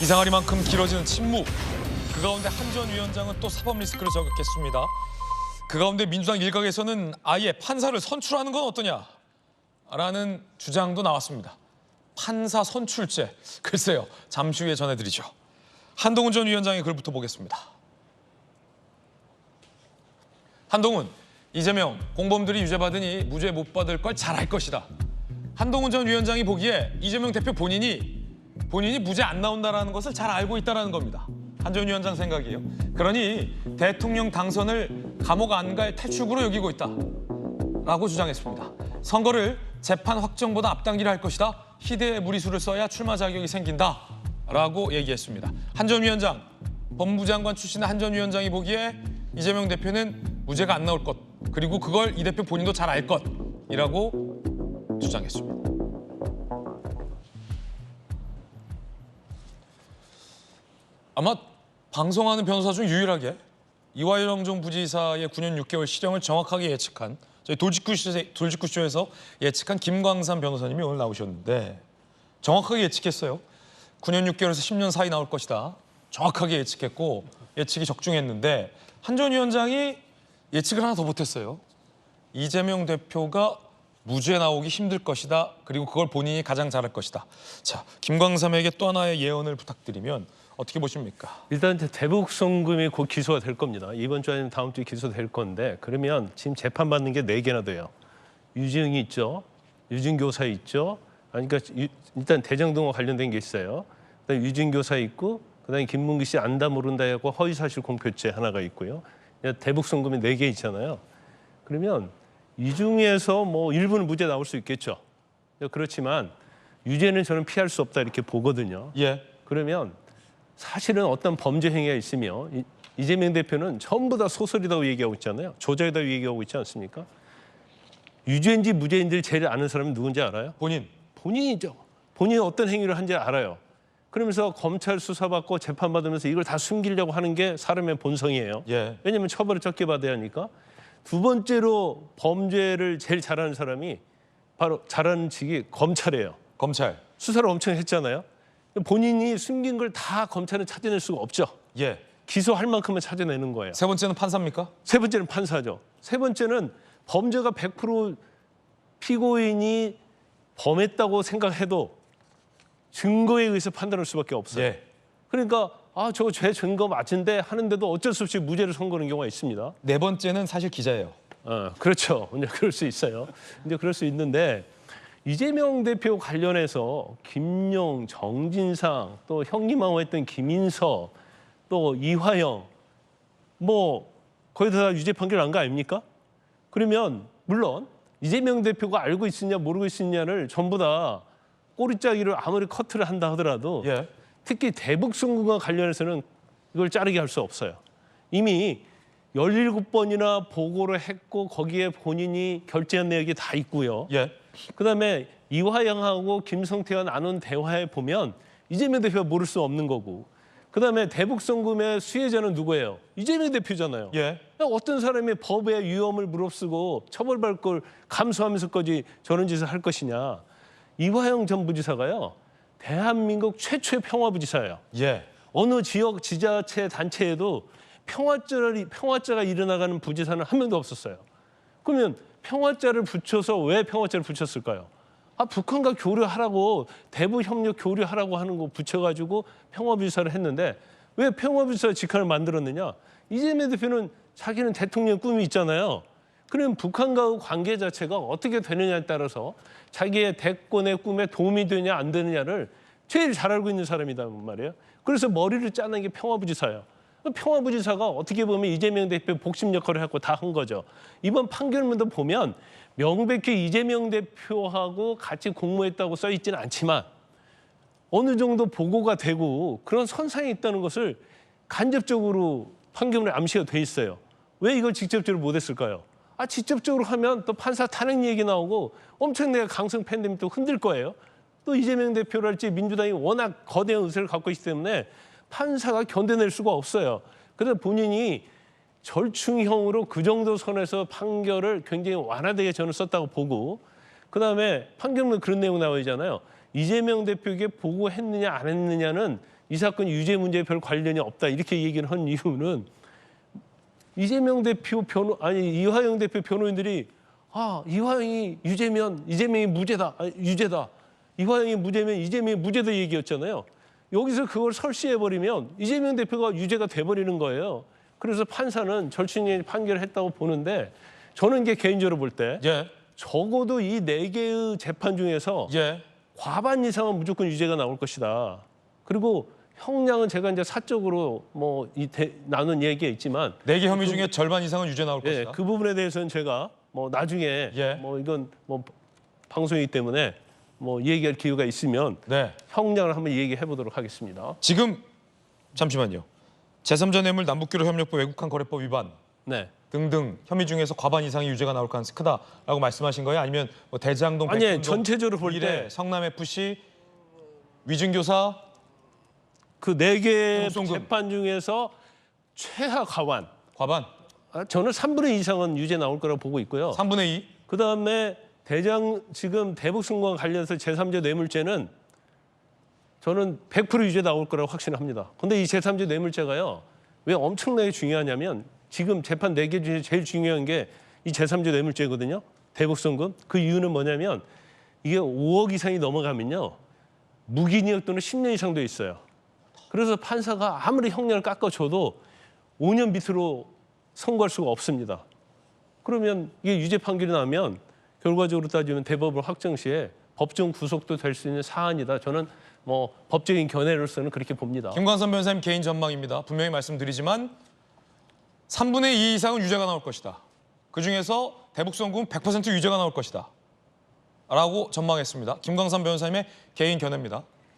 이상하리만큼 길어지는 침묵. 그 가운데 한 전 위원장은 또 사법 리스크를 저격했습니다. 그 가운데 민주당 일각에서는 아예 판사를 선출하는 건 어떠냐라는 주장도 나왔습니다. 판사 선출제. 글쎄요. 잠시 후에 전해드리죠. 한동훈 전 위원장의 글부터 보겠습니다. 한동훈, 이재명, 공범들이 유죄받으니 무죄 못 받을 걸 잘할 것이다. 한동훈 전 위원장이 보기에 이재명 대표 본인이 무죄 안 나온다는 것을 잘 알고 있다는 겁니다. 한 전 위원장 생각이에요. 그러니 대통령 당선을 감옥 안갈 탈출구로 여기고 있다라고 주장했습니다. 선거를 재판 확정보다 앞당기려 할 것이다. 희대의 무리수를 써야 출마 자격이 생긴다라고 얘기했습니다. 한 전 위원장, 법무부 장관 출신의 한 전 위원장이 보기에 이재명 대표는 무죄가 안 나올 것, 그리고 그걸 이 대표 본인도 잘 알 것이라고 주장했습니다. 아마 방송하는 변호사 중 유일하게 이화영 전 부지사의 9년 6개월 실형을 정확하게 예측한 저희 돌직구쇼에서 예측한 김광삼 변호사님이 오늘 나오셨는데 정확하게 예측했어요. 9년 6개월에서 10년 사이 나올 것이다. 정확하게 예측했고 예측이 적중했는데 한 전 위원장이 예측을 하나 더 못했어요. 이재명 대표가 무죄 나오기 힘들 것이다. 그리고 그걸 본인이 가장 잘할 것이다. 자, 김광삼에게 또 하나의 예언을 부탁드리면 어떻게 보십니까? 일단 대북 송금이 곧 기소가 될 겁니다. 이번 주 아니면 다음 주에 기소될 건데 그러면 지금 재판받는 게 4개나 돼요. 유증이 있죠. 유증교사 있죠. 그러니까 일단 대장동과 관련된 게 있어요. 그다음에 유증교사 있고 그다음에 김문기 씨 안다 모른다 하고 허위사실 공표죄 하나가 있고요. 대북 송금이 4개 있잖아요. 그러면 이 중에서 뭐 일부는 무죄 나올 수 있겠죠. 그렇지만 유죄는 저는 피할 수 없다 이렇게 보거든요. 예. 그러면 사실은 어떤 범죄 행위가 있으며 이재명 대표는 전부 다 소설이라고 얘기하고 있잖아요. 조작이라고 얘기하고 있지 않습니까? 유죄인지 무죄인지를 제일 아는 사람은 누군지 알아요? 본인이죠. 본인이 어떤 행위를 한지 알아요. 그러면서 검찰 수사받고 재판받으면서 이걸 다 숨기려고 하는 게 사람의 본성이에요. 예. 왜냐하면 처벌을 적게 받아야 하니까. 두 번째로 범죄를 제일 잘하는 사람이 바로 잘하는 직이 검찰이에요. 검찰. 수사를 엄청 했잖아요. 본인이 숨긴 걸 다 검찰은 찾아낼 수가 없죠. 예. 기소할 만큼은 찾아내는 거예요. 세 번째는 판사입니까? 세 번째는 판사죠. 세 번째는 범죄가 100% 피고인이 범했다고 생각해도 증거에 의해서 판단할 수밖에 없어요. 예. 그러니까 저거 죄 증거 맞은데 하는데도 어쩔 수 없이 무죄를 선고하는 경우가 있습니다. 네 번째는 사실 기자예요. 그렇죠. 이제 그럴 수 있어요. 이제 그럴 수 있는데 이재명 대표 관련해서 김용, 정진상, 또 형님하고 했던 김인서, 또 이화영, 뭐 거의 다 유죄 판결 난 거 아닙니까? 그러면 물론 이재명 대표가 알고 있느냐 모르고 있느냐를 전부 다 꼬리짜기로 아무리 커트를 한다 하더라도 예. 특히 대북 송금과 관련해서는 이걸 자르게 할 수 없어요. 이미 17번이나 보고를 했고 거기에 본인이 결재한 내역이 다 있고요. 예. 그다음에 이화영하고 김성태가 나눈 대화에 보면 이재명 대표가 모를 수 없는 거고 그다음에 대북 송금의 수혜자는 누구예요? 이재명 대표잖아요. 예. 어떤 사람이 법의 위험을 무릅쓰고 처벌받을 걸 감수하면서까지 저런 짓을 할 것이냐. 이화영 전 부지사가요. 대한민국 최초의 평화부지사예요. 예. 어느 지역 지자체 단체에도 평화자가 일어나가는 부지사는 한 명도 없었어요. 그러면 평화자를 붙여서 왜 평화자를 붙였을까요? 북한과 교류하라고 대북 협력 교류하라고 하는 거 붙여가지고 평화부지사를 했는데 왜 평화부지사 직함을 만들었느냐? 이재명 대표는 자기는 대통령 꿈이 있잖아요. 그러면 북한과의 관계 자체가 어떻게 되느냐에 따라서 자기의 대권의 꿈에 도움이 되냐 안 되느냐를 제일 잘 알고 있는 사람이란 말이에요. 그래서 머리를 짜는 게 평화부지사예요. 평화부지사가 어떻게 보면 이재명 대표 복심 역할을 하고 다 한 거죠. 이번 판결문도 보면 명백히 이재명 대표하고 같이 공모했다고 써 있지는 않지만 어느 정도 보고가 되고 그런 선상이 있다는 것을 간접적으로 판결문에 암시가 돼 있어요. 왜 이걸 직접적으로 못했을까요? 직접적으로 하면 또 판사 탄핵 얘기 나오고 엄청나게 강성 팬데믹 또 흔들 거예요. 또 이재명 대표랄지 민주당이 워낙 거대한 의세를 갖고 있기 때문에 판사가 견뎌낼 수가 없어요. 그래서 본인이 절충형으로 그 정도 선에서 판결을 굉장히 완화되게 저는 썼다고 보고 그다음에 판결문에 그런 내용 나와 있잖아요. 이재명 대표에게 보고했느냐 안 했느냐는 이 사건 유죄 문제에 별 관련이 없다 이렇게 얘기를 한 이유는 이재명 대표 이화영 대표 변호인들이 이화영이 유죄면 이재명이 무죄다, 유죄다. 이화영이 무죄면 이재명이 무죄다 얘기였잖아요. 여기서 그걸 설시해버리면 이재명 대표가 유죄가 돼버리는 거예요. 그래서 판사는 절충의 판결을 했다고 보는데 저는 이게 개인적으로 볼 때 예. 적어도 이 4개의 재판 중에서 예. 과반 이상은 무조건 유죄가 나올 것이다. 그리고 형량은 제가 이제 사적으로 나눈 얘기가 있지만 4개 혐의 중에 절반 이상은 유죄 나올 예, 것이다. 그 부분에 대해서는 제가 나중에 예. 이건 방송이기 때문에 얘기할 기회가 있으면 네. 형량을 한번 얘기해 보도록 하겠습니다. 지금 잠시만요. 제3자 뇌물 남북교류 협력부 외국한 거래법 위반 네. 등등 혐의 중에서 과반 이상의 유죄가 나올 가능성이 크다라고 말씀하신 거예요? 아니면 대장동, 아니 백운동, 전체적으로 볼 미래, 때 성남 FC, 위증교사 그 4개 형송금. 재판 중에서 최하 과반 과반 저는 3분의 2 이상은 유죄 나올 거라고 보고 있고요. 3분의 2. 그다음에 지금 대북송과 관련해서 제3자 뇌물죄는 저는 100% 유죄 나올 거라고 확신합니다. 근데 이 제3자 뇌물죄가요. 왜 엄청나게 중요하냐면 지금 재판 4개 중에 제일 중요한 게 이 제3자 뇌물죄거든요. 대북송금. 그 이유는 뭐냐면 이게 5억 이상이 넘어가면요. 무기징역 또는 10년 이상 돼 있어요. 그래서 판사가 아무리 형량을 깎아줘도 5년 밑으로 선고할 수가 없습니다. 그러면 이게 유죄 판결이 나면 결과적으로 따지면 대법원 확정 시에 법정 구속도 될 수 있는 사안이다. 저는 법적인 견해로서는 그렇게 봅니다. 김광선 변호사님 개인 전망입니다. 분명히 말씀드리지만 3분의 2 이상은 유죄가 나올 것이다. 그중에서 대북송금 100% 유죄가 나올 것이다. 라고 전망했습니다. 김광선 변호사님의 개인 견해입니다.